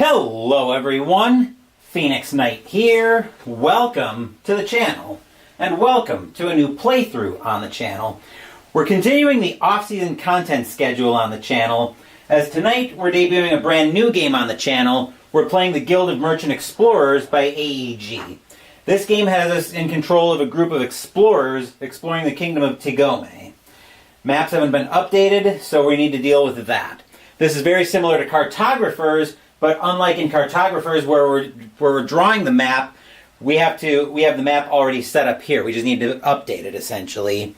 Hello everyone, Phoenix Knight here. Welcome to the channel, and welcome to a new playthrough on the channel. We're continuing the off-season content schedule on the channel, as tonight we're debuting a brand new game on the channel. We're playing the Guild of Merchant Explorers by AEG. This game has us in control of a group of explorers exploring the kingdom of Tigome. Maps haven't been updated, so we need to deal with that. This is very similar to Cartographers, but unlike in Cartographers where we're drawing the map, we have the map already set up here. We just need to update it essentially.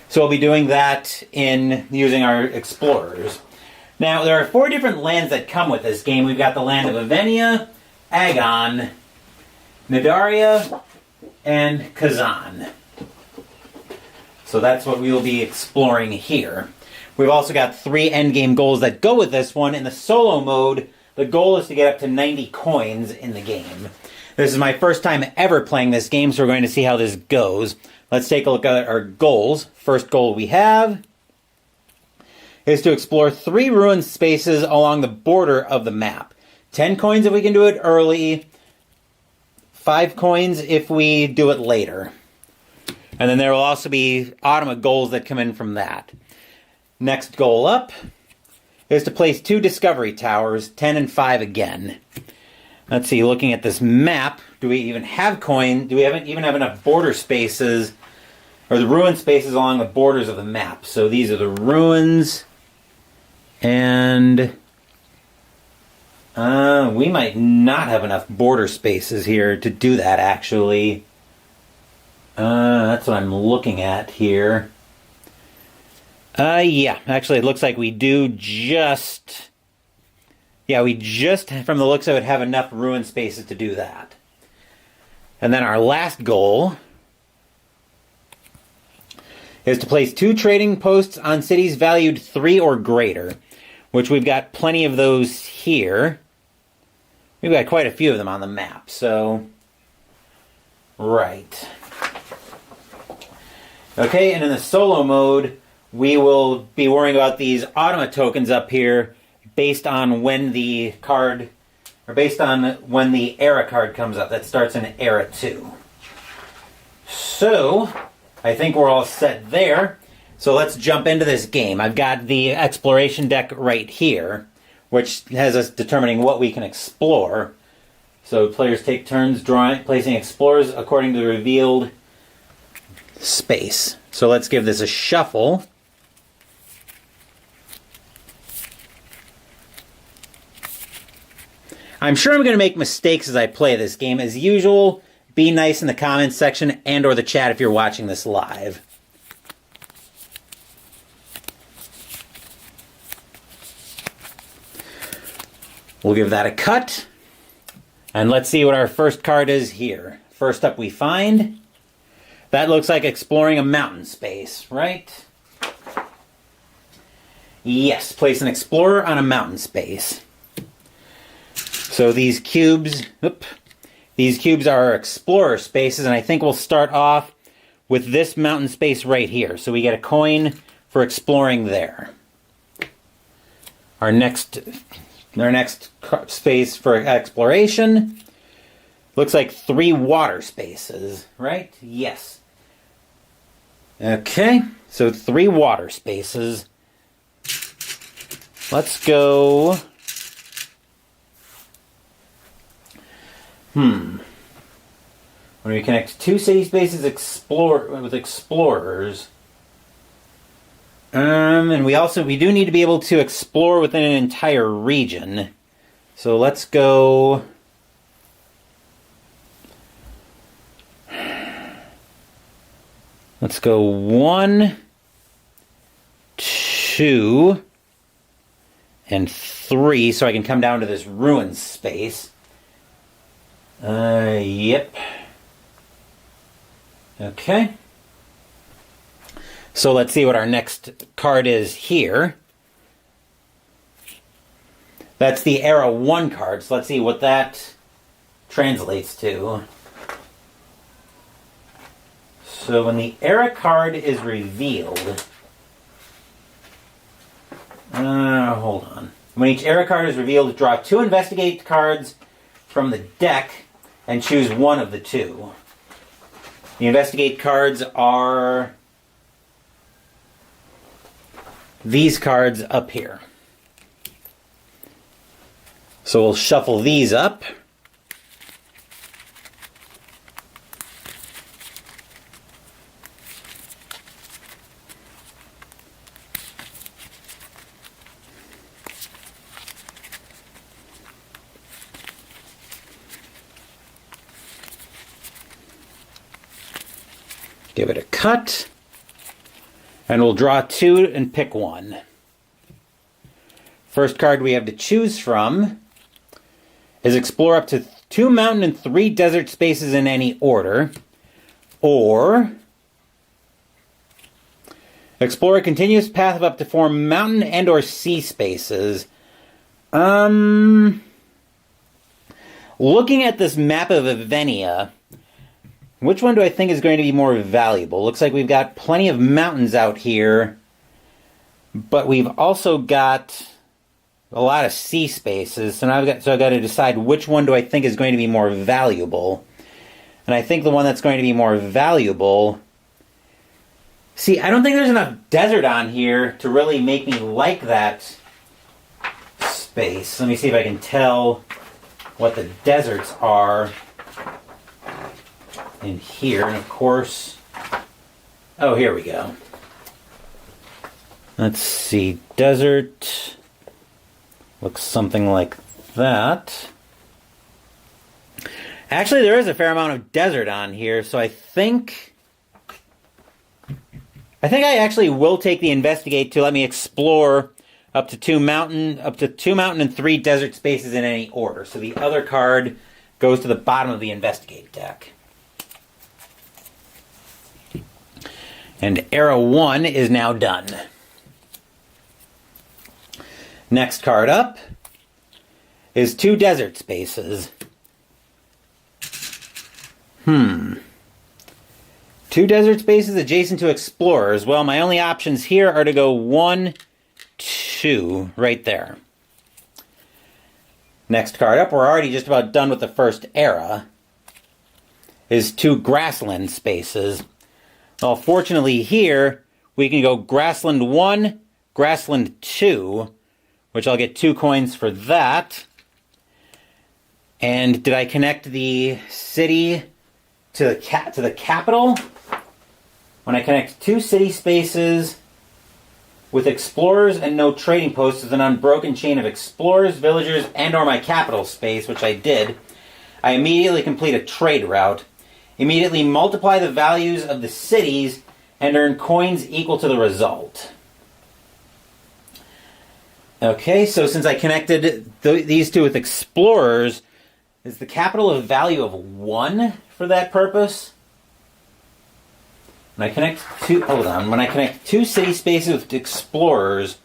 So we'll be doing that in using our explorers. Now there are 4 different lands that come with this game. We've got the land of Avenia, Agon, Nidaria, and Kazan. So that's what we will be exploring here. We've also got 3 endgame goals that go with this one. In the solo mode, the goal is to get up to 90 coins in the game. This is my first time ever playing this game, so we're going to see how this goes. Let's take a look at our goals. First goal we have is to explore 3 ruined spaces along the border of the map. 10 coins if we can do it early, 5 coins if we do it later. And then there will also be automa goals that come in from that. Next goal up is to place 2 discovery towers, 10 and 5 again. Let's see, looking at this map, do we even have coin? Do we even have enough border spaces, or the ruined spaces along the borders of the map? So these are the ruins, and we might not have enough border spaces here to do that, actually. That's what I'm looking at here. Yeah, actually it looks like we do just... Yeah, we just, from the looks of it, have enough ruined spaces to do that. And then our last goal is to place 2 trading posts on cities valued 3 or greater, which we've got plenty of those here. We've got quite a few of them on the map, so... Right. Okay, and in the solo mode, we will be worrying about these automa tokens up here based on when the card, or based on when the era card comes up. That starts in era 2. So, I think we're all set there. So let's jump into this game. I've got the exploration deck right here, which has us determining what we can explore. So players take turns placing explorers according to the revealed space. So let's give this a shuffle. I'm sure I'm going to make mistakes as I play this game. As usual, be nice in the comments section and or the chat if you're watching this live. We'll give that a cut. And let's see what our first card is here. First up we find... That looks like exploring a mountain space, right? Yes, place an explorer on a mountain space. So these cubes are our explorer spaces, and I think we'll start off with this mountain space right here. So we get a coin for exploring there. Our next space for exploration looks like 3 water spaces, right? Yes. Okay, so 3 water spaces. Let's go... When we connect 2 city spaces with explorers. And we do need to be able to explore within an entire region. So let's go... Let's go 1, 2, and 3, so I can come down to this ruin space. Yep. Okay. So let's see what our next card is here. That's the Era 1 card, so let's see what that translates to. So when the Era card is revealed... hold on. When each era card is revealed, draw 2 investigate cards from the deck and choose one of the 2. The investigate cards are these cards up here. So we'll shuffle these up. Give it a cut. And we'll draw 2 and pick one. First card we have to choose from is explore up to 2 mountain and 3 desert spaces in any order. Or explore a continuous path of up to 4 mountain and or sea spaces. Looking at this map of Avenia, which one do I think is going to be more valuable? Looks like we've got plenty of mountains out here, but we've also got a lot of sea spaces. So now I've got to decide which one do I think is going to be more valuable. And I think the one that's going to be more valuable... See, I don't think there's enough desert on here to really make me like that space. Let me see if I can tell what the deserts are in here. And of course... Oh, here we go. Let's see. Desert... looks something like that. Actually, there is a fair amount of desert on here, so I think I actually will take the investigate to let me explore up to 2 mountain and 3 desert spaces in any order. So the other card goes to the bottom of the investigate deck. And era 1 is now done. Next card up is 2 desert spaces. 2 desert spaces adjacent to explorers. Well, my only options here are to go 1, 2, right there. Next card up, we're already just about done with the first era, is 2 grassland spaces. Well, fortunately here, we can go grassland 1, grassland 2, which I'll get 2 coins for that. And did I connect the city to the capital? When I connect 2 city spaces with explorers and no trading posts as an unbroken chain of explorers, villagers, and or my capital space, which I did, I immediately complete a trade route. Immediately multiply the values of the cities and earn coins equal to the result. Okay, so since I connected these 2 with explorers, is the capital a value of 1 for that purpose? When I connect 2, hold on, when I connect 2 city spaces with explorers,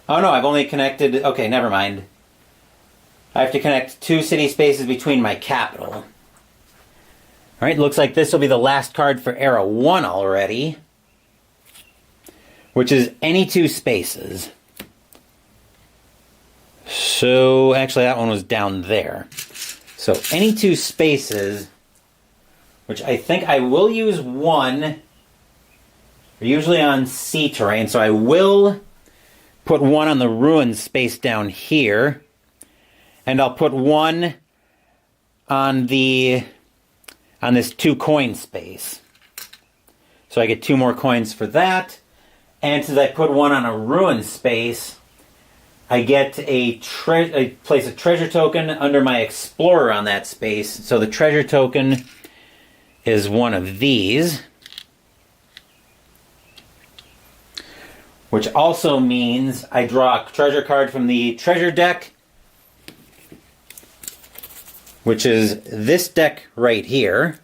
oh no, I've only connected, okay, never mind. I have to connect 2 city spaces between my capital. Alright, looks like this will be the last card for era 1 already, which is any 2 spaces. So, actually that one was down there. So, any 2 spaces, which I think I will use 1, they're usually on sea terrain, so I will put 1 on the ruined space down here, and I'll put 1 on this 2 coin space. So I get 2 more coins for that. And since I put 1 on a ruined space, I get I place a treasure token under my explorer on that space. So the treasure token is 1 of these. Which also means I draw a treasure card from the treasure deck, which is this deck right here.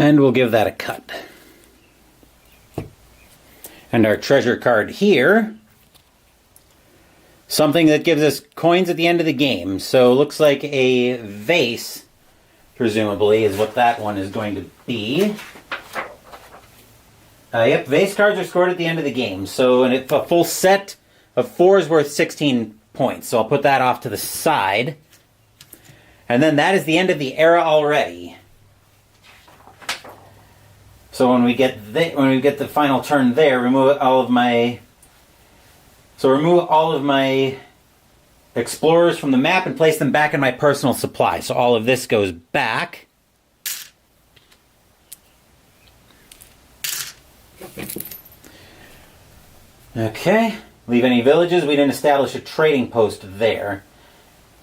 And we'll give that a cut. And our treasure card here, something that gives us coins at the end of the game. So it looks like a vase, presumably, is what that one is going to be. Yep, vase cards are scored at the end of the game. So a full set of 4 is worth 16 points. So I'll put that off to the side. And then that is the end of the era already. So when we get the final turn there, remove all of my explorers from the map and place them back in my personal supply. So all of this goes back. Okay. Leave any villages. We didn't establish a trading post there.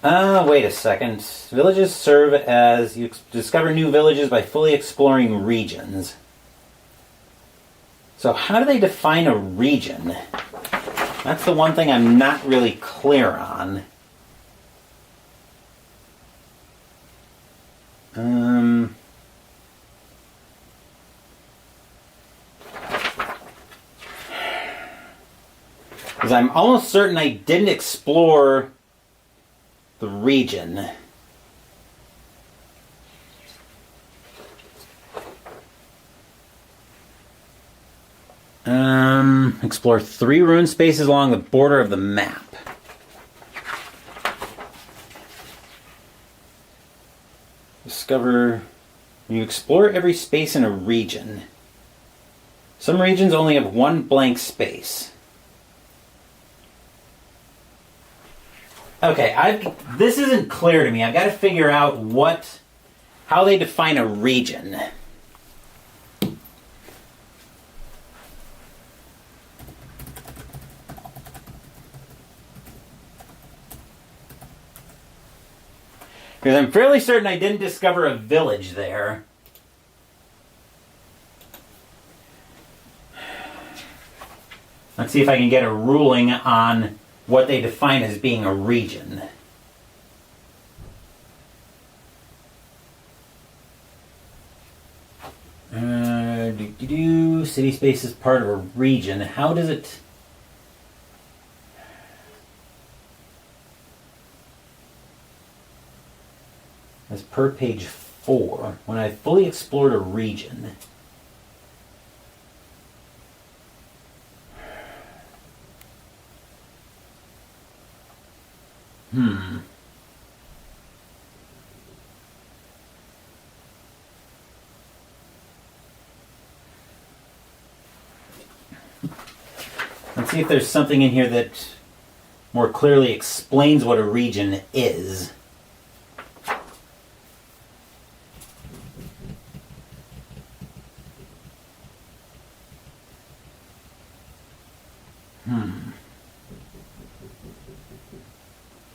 Wait a second. Villages serve as... You discover new villages by fully exploring regions. So how do they define a region? That's the one thing I'm not really clear on. Because I'm almost certain I didn't explore the region. Explore 3 rune spaces along the border of the map. Discover... You explore every space in a region. Some regions only have 1 blank space. Okay, this isn't clear to me. I've got to figure out how they define a region. Because I'm fairly certain I didn't discover a village there. Let's see if I can get a ruling on what they define as being a region. City space is part of a region. How does it... As per page 4, when I fully explored a region. Let's see if there's something in here that more clearly explains what a region is.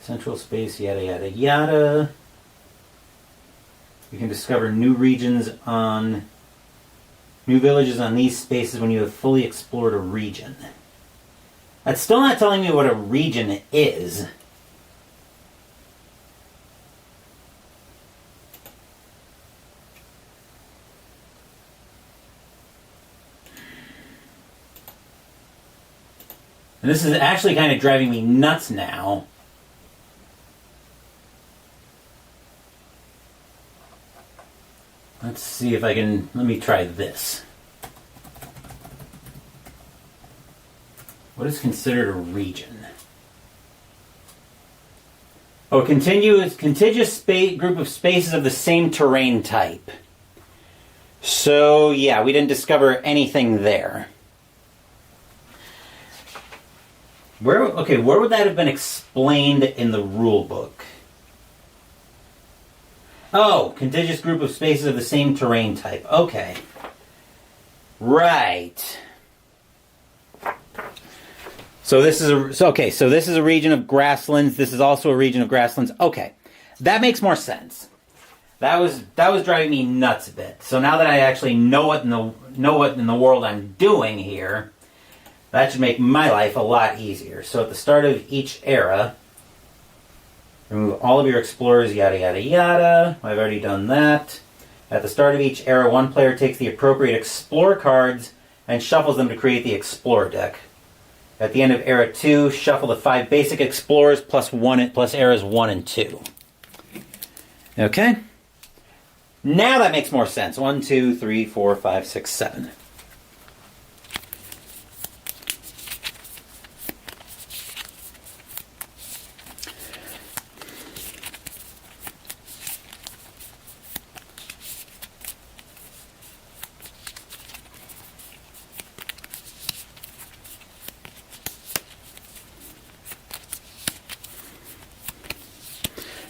Central space, yada yada yada. You can discover new villages on these spaces when you have fully explored a region. That's still not telling me what a region is. And this is actually kind of driving me nuts now. Let's see if I can... Let me try this. What is considered a region? Oh, a contiguous group of spaces of the same terrain type. So, yeah, we didn't discover anything there. Where would that have been explained in the rule book? Oh, contiguous group of spaces of the same terrain type. Okay. Right. So this is a region of grasslands. This is also a region of grasslands. Okay. That makes more sense. That was driving me nuts a bit. So now that I actually know what in the world I'm doing here, that should make my life a lot easier. So at the start of each era, remove all of your explorers, yada yada yada. I've already done that. At the start of each era, one player takes the appropriate Explorer cards and shuffles them to create the Explorer deck. At the end of Era 2, shuffle the 5 basic Explorers plus eras 1 and 2. Okay? Now that makes more sense. 1, 2, 3, 4, 5, 6, 7.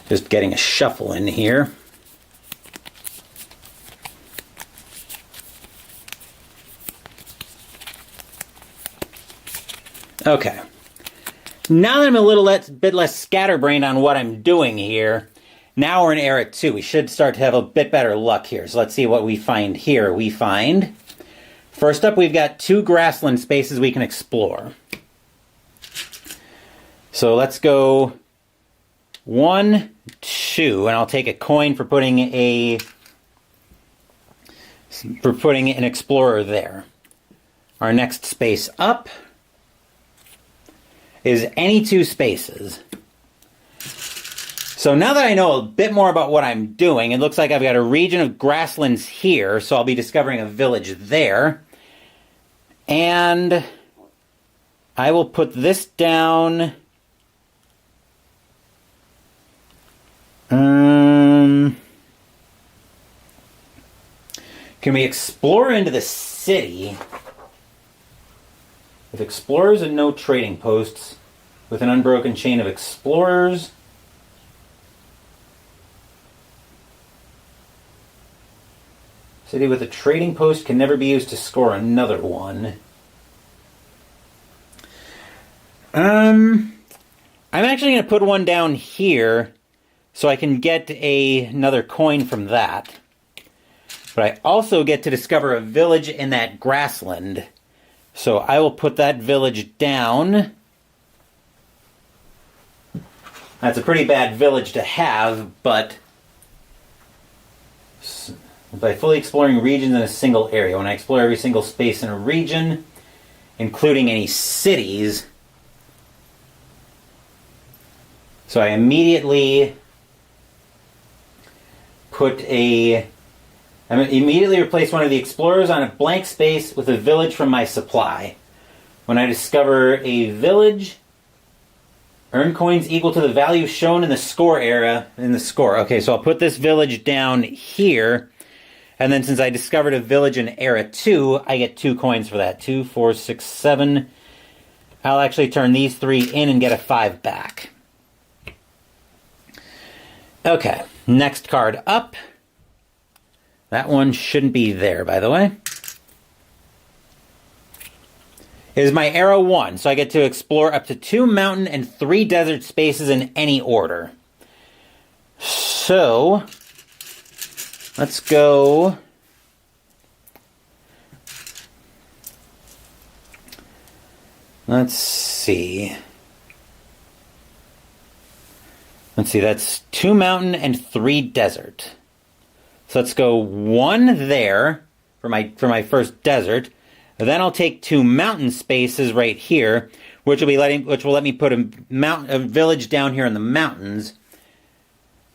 Just getting a shuffle in here. Okay. Now that I'm a little bit less scatterbrained on what I'm doing here, now we're in Era 2. We should start to have a bit better luck here. So let's see what we find here. We find, first up, we've got 2 grassland spaces we can explore. So let's go 1, 2, and I'll take a coin for putting an explorer there. Our next space up is any 2 spaces. So now that I know a bit more about what I'm doing, it looks like I've got a region of grasslands here, so I'll be discovering a village there. And I will put this down. Can we explore into the city? With explorers and no trading posts, with an unbroken chain of explorers. City with a trading post can never be used to score another one. I'm actually going to put one down here so I can get another coin from that. But I also get to discover a village in that grassland. So I will put that village down. That's a pretty bad village to have, but by fully exploring regions in a single area, when I explore every single space in a region, including any cities, so I immediately replace one of the explorers on a blank space with a village from my supply. When I discover a village, earn coins equal to the value shown in the score area. Okay, so I'll put this village down here. And then since I discovered a village in Era 2, I get 2 coins for that. 2, 4, 6, 7. I'll actually turn these 3 in and get a 5 back. Okay, next card up. That one shouldn't be there, by the way. Is my Era 1, so I get to explore up to 2 mountain and 3 desert spaces in any order. So, let's go. Let's see, that's 2 mountain and 3 desert. So let's go 1 there for my first desert. Then I'll take 2 mountain spaces right here, which will let me put a village down here in the mountains.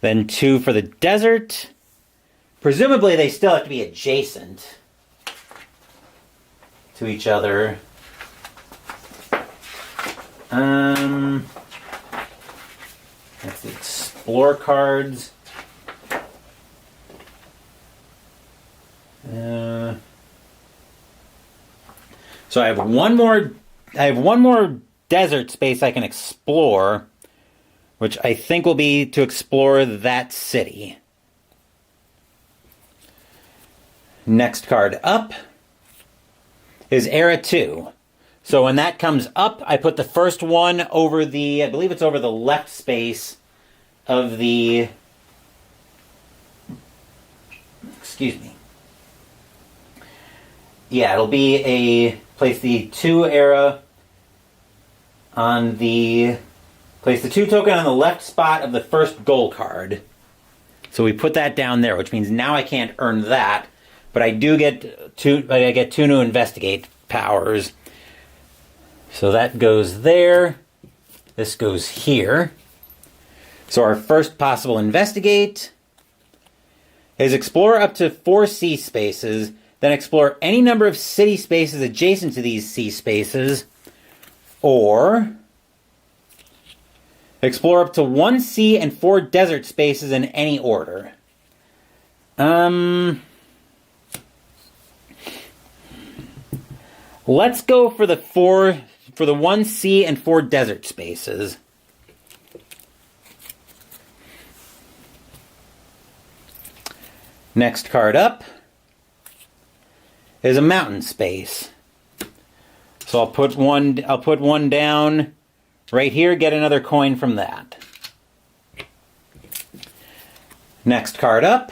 Then 2 for the desert. Presumably they still have to be adjacent to each other. That's the explore cards. So I have one more desert space I can explore, which I think will be to explore that city. Next card up is Era 2. So when that comes up, I put the first one over I believe it's over the left space of the, excuse me. Yeah, it'll be place the 2 era place the 2 token on the left spot of the first goal card. So we put that down there, which means now I can't earn that, but I do get I get 2 new investigate powers. So that goes there. This goes here. So our first possible investigate is explore up to 4 sea spaces, then explore any number of city spaces adjacent to these sea spaces, or explore up to 1 sea and 4 desert spaces in any order. Let's go for the 1 sea and 4 desert spaces. Next card up is a mountain space. So I'll put one down right here, get another coin from that. Next card up,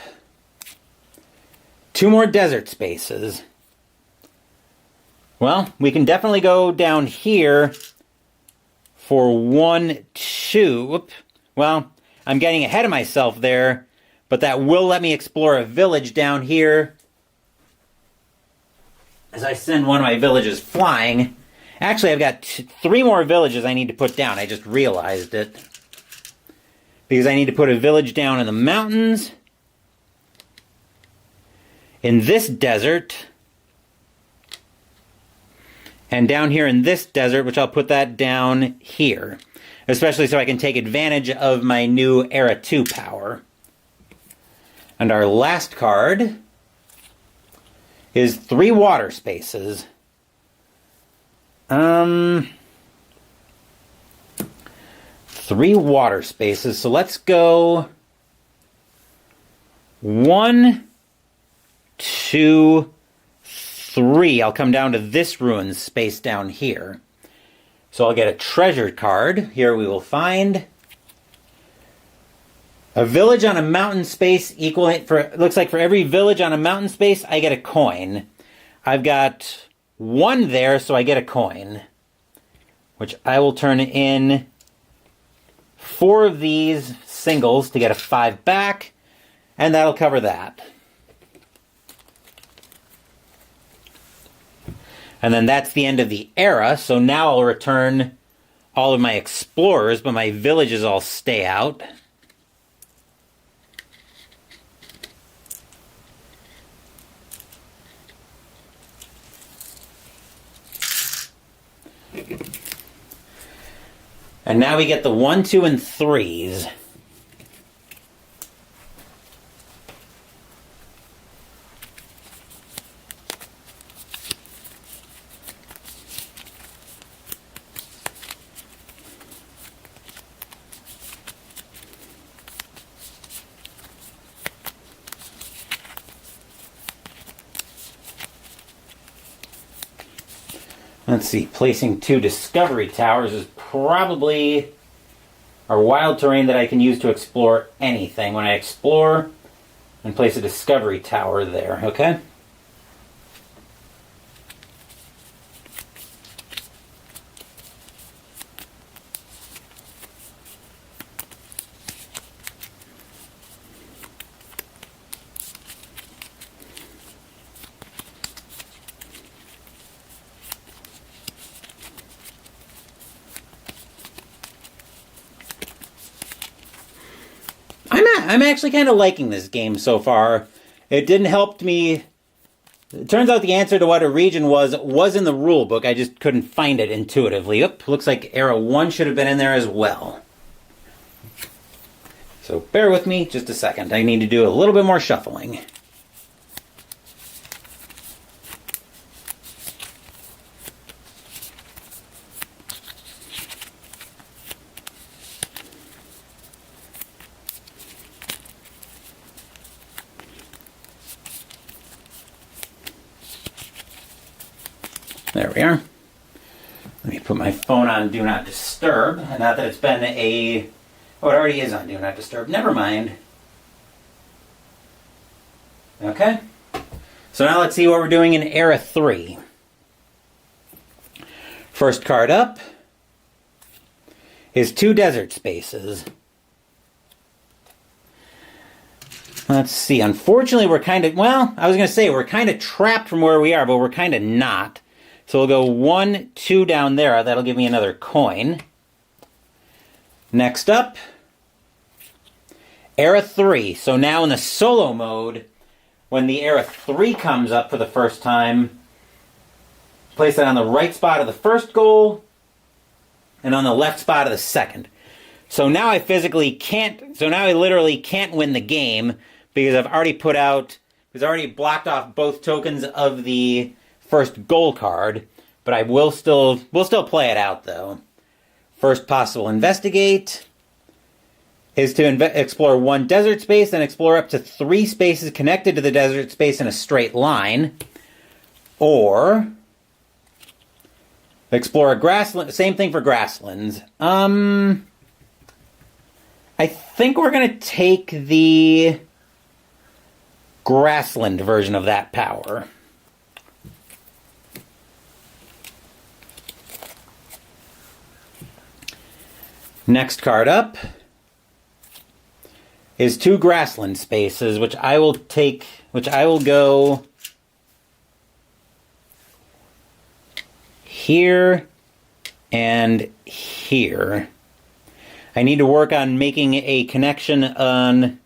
2 more desert spaces. Well, we can definitely go down here for 1, 2. Well, I'm getting ahead of myself there, but that will let me explore a village down here as I send one of my villages flying. Actually, I've got 3 more villages I need to put down. I just realized it. Because I need to put a village down in the mountains, in this desert, and down here in this desert, which I'll put that down here. Especially so I can take advantage of my new Era 2 power. And our last card is 3 water spaces. 3 water spaces. So let's go 1, 2, 3. I'll come down to this ruins space down here. So I'll get a treasure card. Here we will find a village on a mountain space equaling, looks like for every village on a mountain space, I get a coin. I've got 1 there, so I get a coin, which I will turn in 4 of these singles to get a 5 back, and that'll cover that. And then that's the end of the era, so now I'll return all of my explorers, but my villages all stay out. And now we get the 1, 2, and 3s. Let's see, placing 2 discovery towers is probably our wild terrain that I can use to explore anything. When I explore, and place a discovery tower there, okay? I'm actually kind of liking this game so far. It didn't help me. It turns out the answer to what a region was in the rule book. I just couldn't find it intuitively. Oop, looks like Era 1 should have been in there as well. So bear with me just a second. I need to do a little bit more shuffling. There we are. Let me put my phone on Do Not Disturb. Not that it's been a... Oh, it already is on Do Not Disturb. Never mind. Okay. So now let's see what we're doing in Era 3. First card up is 2 desert spaces. Let's see. Unfortunately, we're kind of, well, I was going to say we're kind of trapped from where we are, but we're kind of not. So we'll go 1, 2 down there. That'll give me another coin. Next up, Era 3. So now in the solo mode, when the Era 3 comes up for the first time, place that on the right spot of the first goal and on the left spot of the second. So now I physically can't, so now I literally can't win the game because I've already blocked off both tokens of the first goal card, but I will still play it out though. First possible investigate is to explore 1 desert space and explore up to 3 spaces connected to the desert space in a straight line. Or explore a grassland, same thing for grasslands. I think we're going to take the grassland version of that power. Next card up is 2 grassland spaces, which I will go here and here. I need to work on making a connection on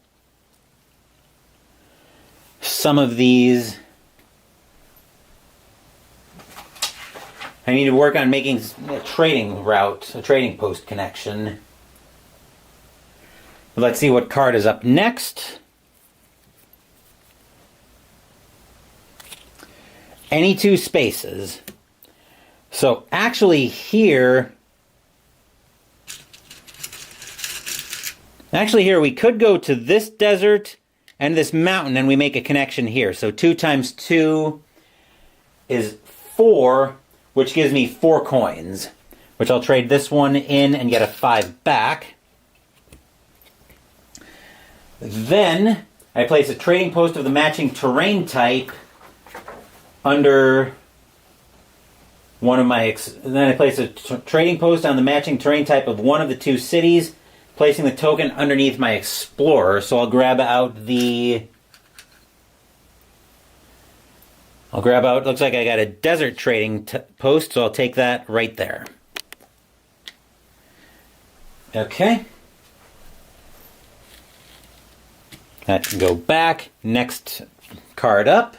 some of these. I need to work on making a trading route, a trading post connection. Let's see what card is up next. Any 2 spaces. So actually here we could go to this desert and this mountain and we make a connection here. So 2 times 2 is 4, which gives me 4 coins, which I'll trade this one in and get a 5 back. Then I place a trading post of the matching terrain type under one of my... Then I place a trading post on the matching terrain type of one of the 2 cities, placing the token underneath my explorer. So I'll grab out the... looks like I got a desert trading post, so I'll take that right there. Okay. That can go back. Next card up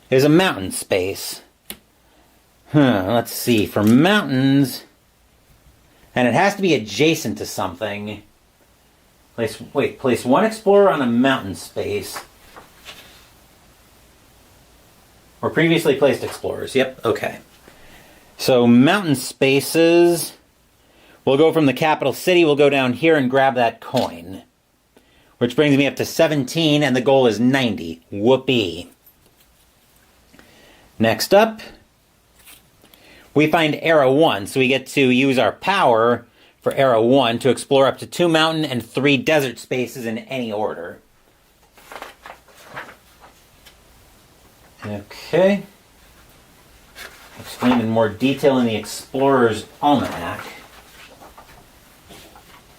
is a mountain space. Let's see. For mountains, and it has to be adjacent to something. Place 1 explorer on a mountain space. Or previously placed explorers. Yep, okay. So mountain spaces, we'll go from the capital city, we'll go down here and grab that coin. Which brings me up to 17, and the goal is 90. Whoopee. Next up, we find Era 1, so we get to use our power for Era 1 to explore up to 2 mountain and 3 desert spaces in any order. Okay. Explained in more detail in the Explorer's Almanac.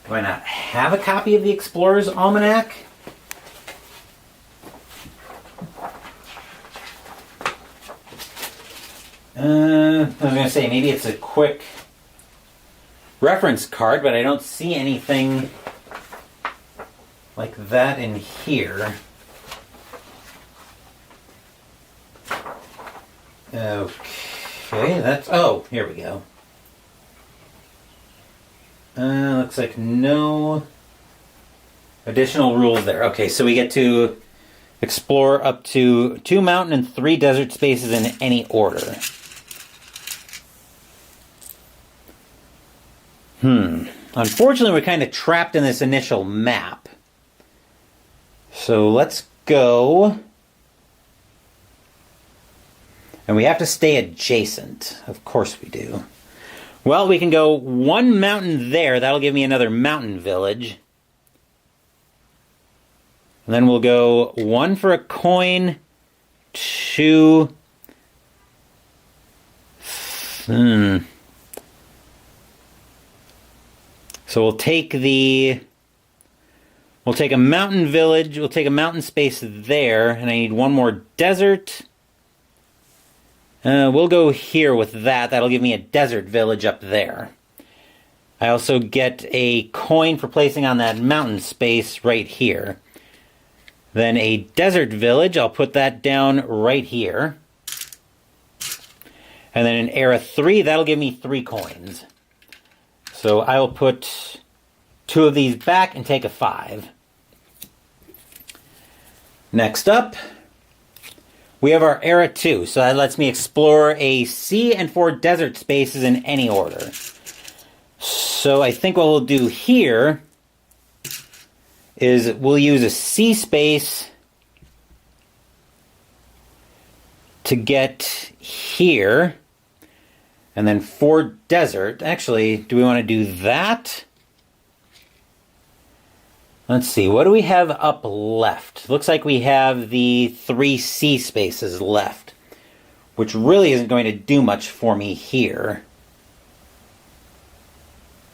Do I not have a copy of the Explorer's Almanac? I was going to say, maybe it's a quick reference card, but I don't see anything like that in here. Okay, that's... Oh, here we go. Looks like no additional rules there. Okay, so we get to explore up to 2 mountain and 3 desert spaces in any order. Unfortunately, we're kind of trapped in this initial map. So let's go... And we have to stay adjacent. Of course we do. Well, we can go 1 mountain there. That'll give me another mountain village. And then we'll go 1 for a coin, 2... So we'll take the We'll take a mountain village, we'll take a mountain space there, and I need one more desert. We'll go here with that. That'll give me a desert village up there. I also get a coin for placing on that mountain space right here. Then a desert village, I'll put that down right here. And then in era 3, that'll give me 3 coins. So I will put 2 of these back and take a 5. Next up, we have our era 2. So that lets me explore a sea and 4 desert spaces in any order. So I think what we'll do here is we'll use a sea space to get here, and then 4 desert. Actually, do we want to do that? Let's see, what do we have up left? Looks like we have the 3 sea spaces left, which really isn't going to do much for me here.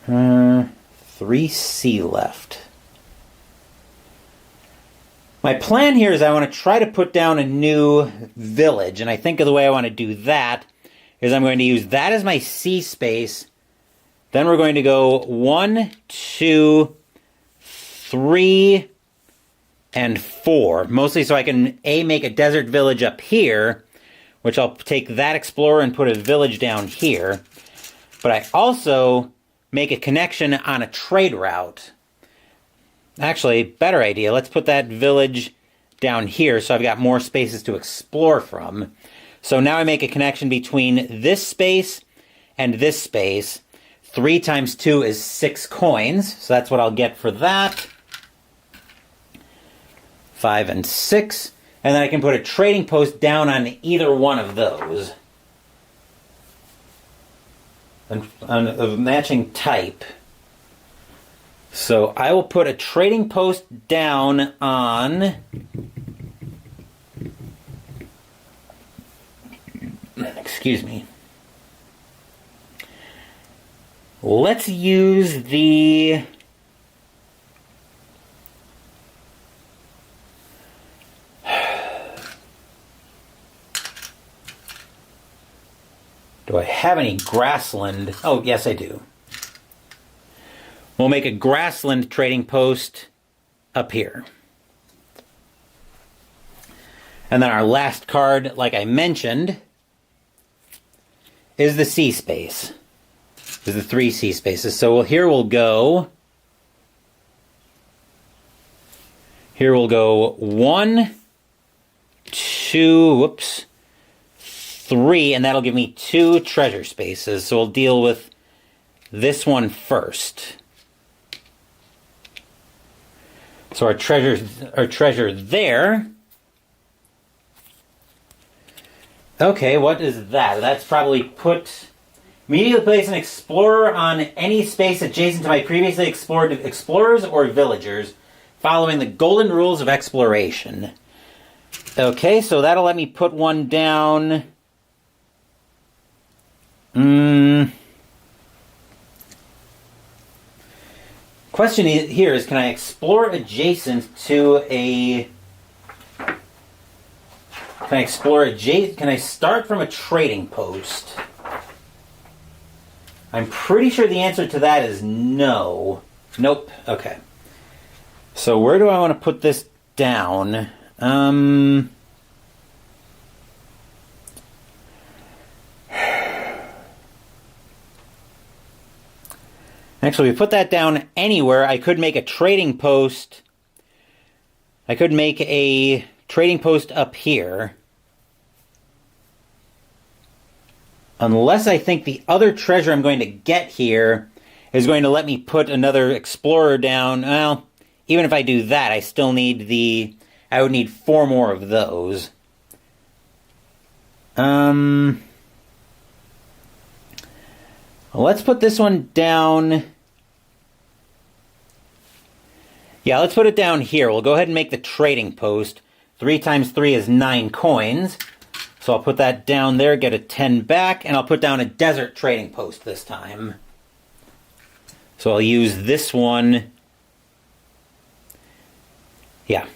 3 sea left. My plan here is I want to try to put down a new village, and I think of the way I want to do that is I'm going to use that as my sea space. Then we're going to go 1, 2, 3, and 4. Mostly so I can, A, make a desert village up here, which I'll take that explorer and put a village down here. But I also make a connection on a trade route. Actually, better idea. Let's put that village down here so I've got more spaces to explore from. So now I make a connection between this space and this space. 3 times 2 is 6 coins, so that's what I'll get for that. 5 and 6. And then I can put a trading post down on either one of those. Of matching type. So I will put a trading post down on... Excuse me. Let's use the... Do I have any grassland? Oh, yes, I do. We'll make a grassland trading post up here. And then our last card, like I mentioned, is the sea space. Is the 3 sea spaces. So here we'll go... Here we'll go 1, 2, whoops, 3, and that'll give me 2 treasure spaces. So we'll deal with this one first. So our treasure there. Okay, what is that? That's probably put... Immediately place an explorer on any space adjacent to my previously explored explorers or villagers, following the golden rules of exploration. Okay, so that'll let me put one down... Question here is, can I explore adjacent to a... Can I start from a trading post? I'm pretty sure the answer to that is no. Nope. Okay. So where do I want to put this down? Actually, we put that down anywhere. I could make a trading post. I could make a trading post up here. Unless I think the other treasure I'm going to get here is going to let me put another explorer down. Well, even if I do that, I still need the... I would need 4 more of those. Let's put this one down... Yeah, let's put it down here. We'll go ahead and make the trading post. 3 times 3 is 9 coins. So I'll put that down there, get a 10 back, and I'll put down a desert trading post this time. So I'll use this one Yeah.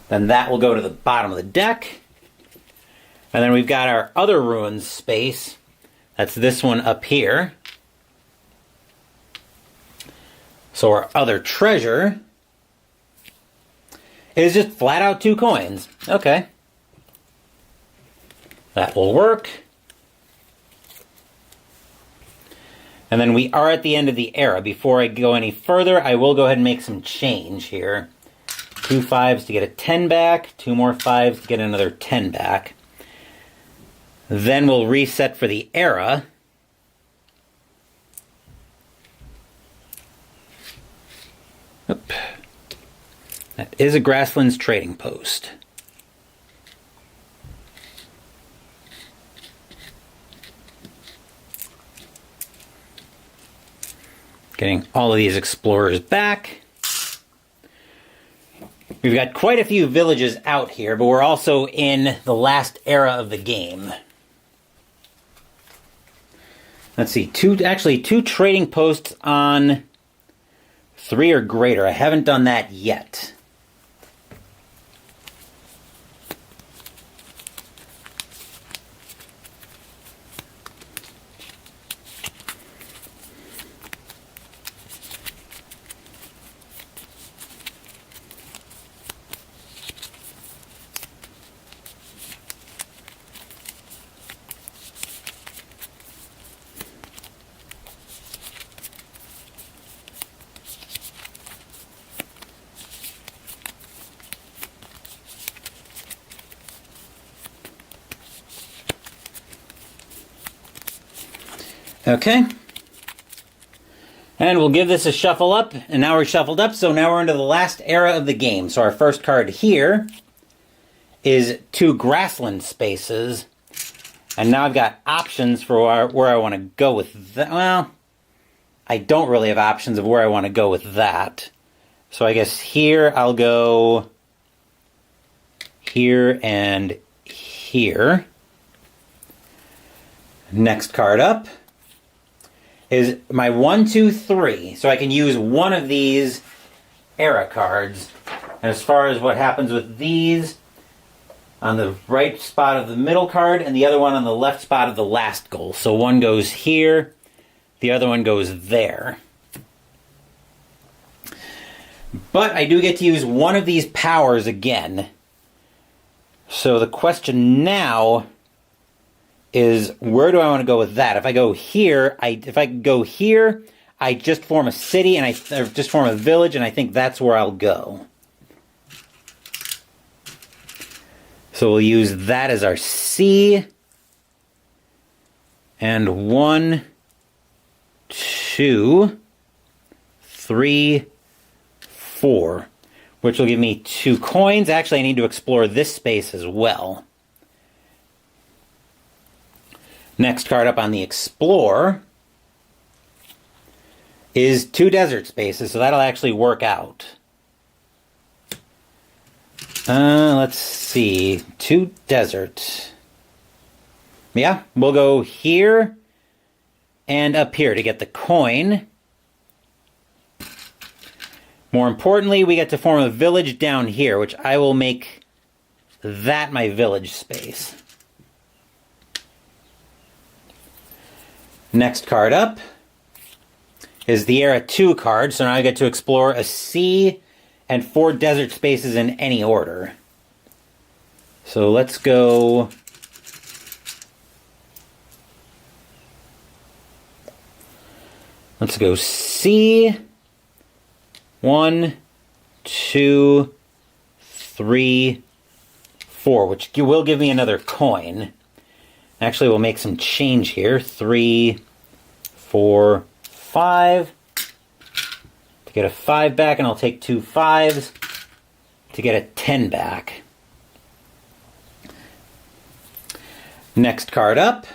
Then that will go to the bottom of the deck. And then we've got our other ruins space. That's this one up here. So our other treasure is just flat out 2 coins. Okay. That will work. And then we are at the end of the era. Before I go any further, I will go ahead and make some change here. 2 5s to get a 10 back, 2 more 5s to get another 10 back. Then we'll reset for the era. Oop. That is a Grasslands trading post. Getting all of these explorers back. We've got quite a few villages out here, but we're also in the last era of the game. Let's see, two trading posts on 3 or greater. I haven't done that yet. Okay. And we'll give this a shuffle up, and now we're shuffled up, so now we're into the last era of the game. So our first card here is 2 grassland spaces, and now I've got options for where I want to go with that. Well, I don't really have options of where I want to go with that. So I guess here I'll go here and here. Next card up is my 1, 2, 3. So I can use one of these era cards. And as far as what happens with these, on the right spot of the middle card and the other one on the left spot of the last goal. So one goes here, the other one goes there. But I do get to use one of these powers again. So the question now is, where do I want to go with that? If I go here, I just form a city and I just form a village, and I think that's where I'll go. So we'll use that as our C. And 1, 2, 3, 4, which will give me 2 coins. Actually, I need to explore this space as well. Next card up on the Explore is 2 desert spaces, so that'll actually work out. Let's see. 2 desert. Yeah, we'll go here and up here to get the coin. More importantly, we get to form a village down here, which I will make that my village space. Next card up is the Era 2 card, so now I get to explore a sea and 4 desert spaces in any order. So let's go... Let's go C. 1, 2, 3, 4, which will give me another coin. Actually, we'll make some change here. 3, 4, 5. To get a 5 back, and I'll take 2 5s to get a 10 back. Next card up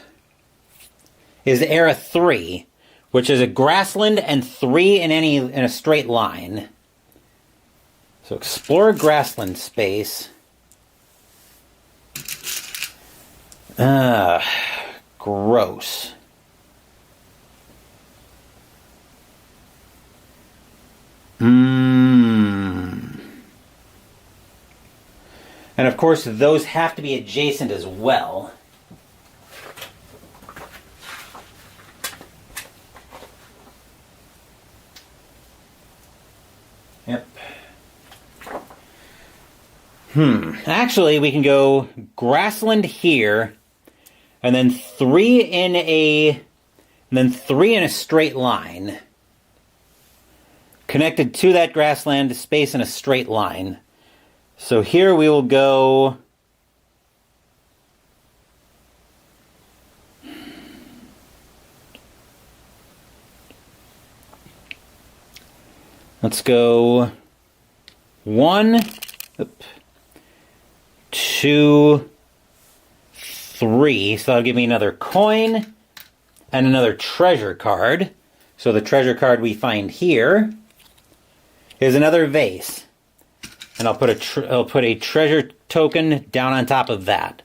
is the Era 3, which is a grassland and 3 in a straight line. So explore a grassland space. Gross. And of course, those have to be adjacent as well. Yep. Actually, we can go grassland here, and then three in a straight line. Connected to that grassland space in a straight line. So here we will go... Let's go 1, 2, 3. So that'll give me another coin and another treasure card. So the treasure card we find here is another vase. And I'll put a treasure token down on top of that.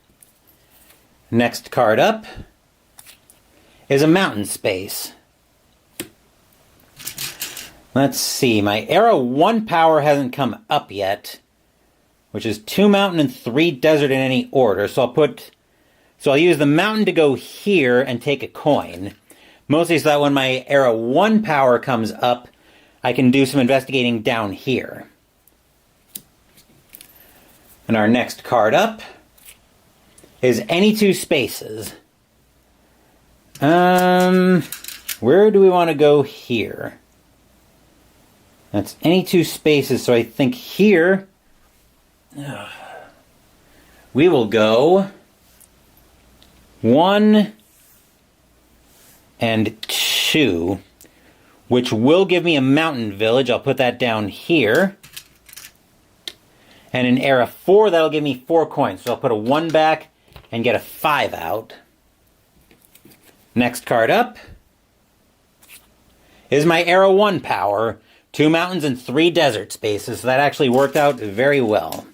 Next card up is a mountain space. Let's see, my Era 1 power hasn't come up yet, which is 2 mountain and 3 desert in any order. So I'll use the mountain to go here and take a coin. Mostly so that when my Era 1 power comes up, I can do some investigating down here. And our next card up is any 2 spaces. Where do we want to go here? That's any 2 spaces, so I think here we will go 1 and 2, which will give me a mountain village. I'll put that down here. And in Era 4, that'll give me 4 coins. So I'll put a 1 back and get a 5 out. Next card up is my Era 1 power. 2 mountains and 3 desert spaces. So that actually worked out very well.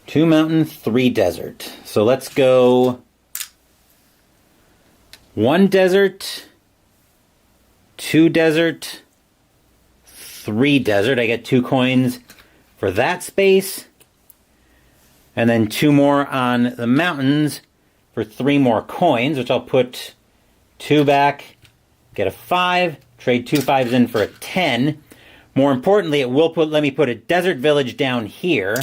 2 mountain, 3 desert. So let's go 1 desert, 2 desert, 3 desert. I get 2 coins for that space. And then 2 more on the mountains for 3 more coins, which I'll put 2 back, get a 5, trade 2 5s in for a 10. More importantly, it will let me put a desert village down here.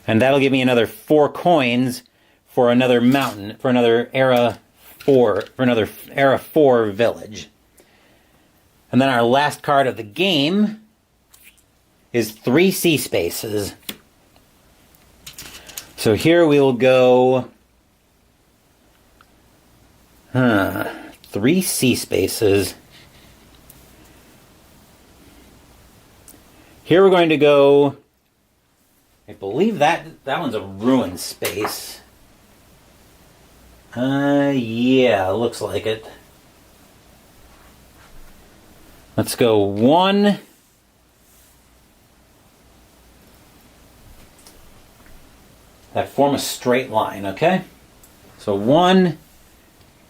And that'll give me another 4 coins for another mountain, for another Era 4 village. And then our last card of the game is 3 sea spaces. So here we will go 3 sea spaces. Here we're going to go, I believe that one's a ruin space. Yeah, looks like it. Let's go 1. That form a straight line, okay? So 1,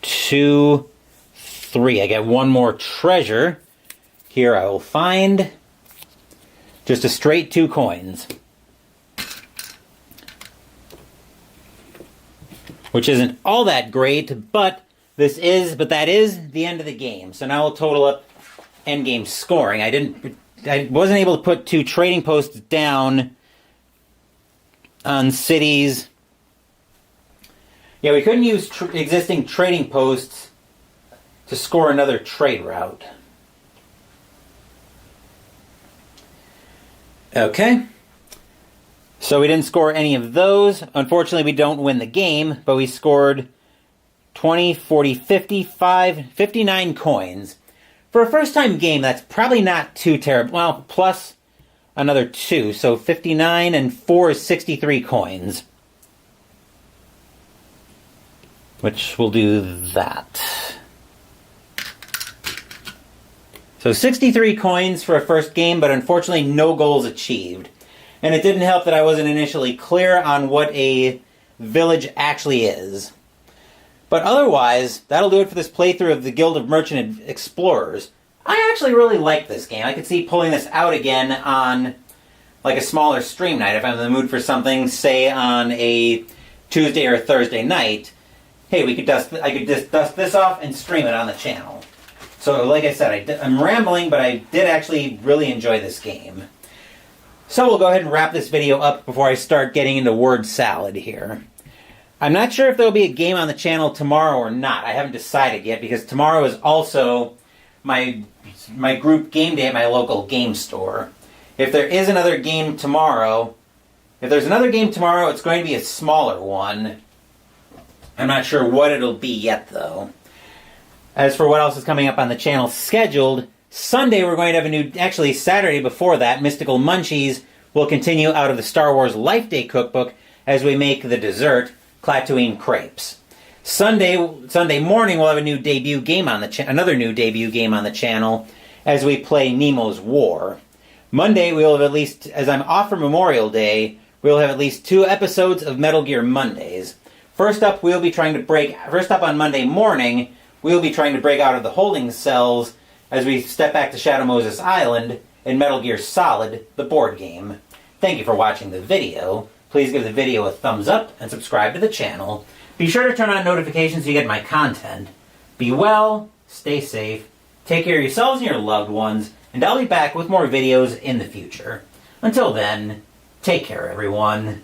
2, 3. I get 1 more treasure. Here I will find just a straight 2 coins. Which isn't all that great, but that is the end of the game. So now we'll total up endgame scoring. I wasn't able to put 2 trading posts down on cities. Yeah, we couldn't use existing trading posts to score another trade route. Okay. So we didn't score any of those. Unfortunately, we don't win the game, but we scored 20, 40, 55, 59 coins. For a first-time game, that's probably not too terrible. Well, plus another 2, so 59 and 4 is 63 coins. Which will do that. So 63 coins for a first game, but unfortunately no goals achieved. And it didn't help that I wasn't initially clear on what a village actually is. But otherwise, that'll do it for this playthrough of the Guild of Merchant Explorers. I actually really like this game. I could see pulling this out again on like a smaller stream night if I'm in the mood for something, say on a Tuesday or a Thursday night. Hey, I could just dust this off and stream it on the channel. So, like I said, I'm rambling, but I did actually really enjoy this game. So we'll go ahead and wrap this video up before I start getting into word salad here. I'm not sure if there will be a game on the channel tomorrow or not. I haven't decided yet because tomorrow is also my group game day at my local game store. If there is another game tomorrow, it's going to be a smaller one. I'm not sure what it'll be yet, though. As for what else is coming up on the channel scheduled, Sunday we're going to have actually Saturday before that, Mystical Munchies will continue out of the Star Wars Life Day cookbook as we make the dessert, Klatooine crepes. Sunday morning we'll have another new debut game on the channel as we play Nemo's War. Monday we'll have at least, as I'm off for Memorial Day, we'll have at least 2 episodes of Metal Gear Mondays. First up on Monday morning, we'll be trying to break out of the holding cells as we step back to Shadow Moses Island in Metal Gear Solid, the board game. Thank you for watching the video. Please give the video a thumbs up and subscribe to the channel. Be sure to turn on notifications so you get my content. Be well, stay safe, take care of yourselves and your loved ones, and I'll be back with more videos in the future. Until then, take care everyone.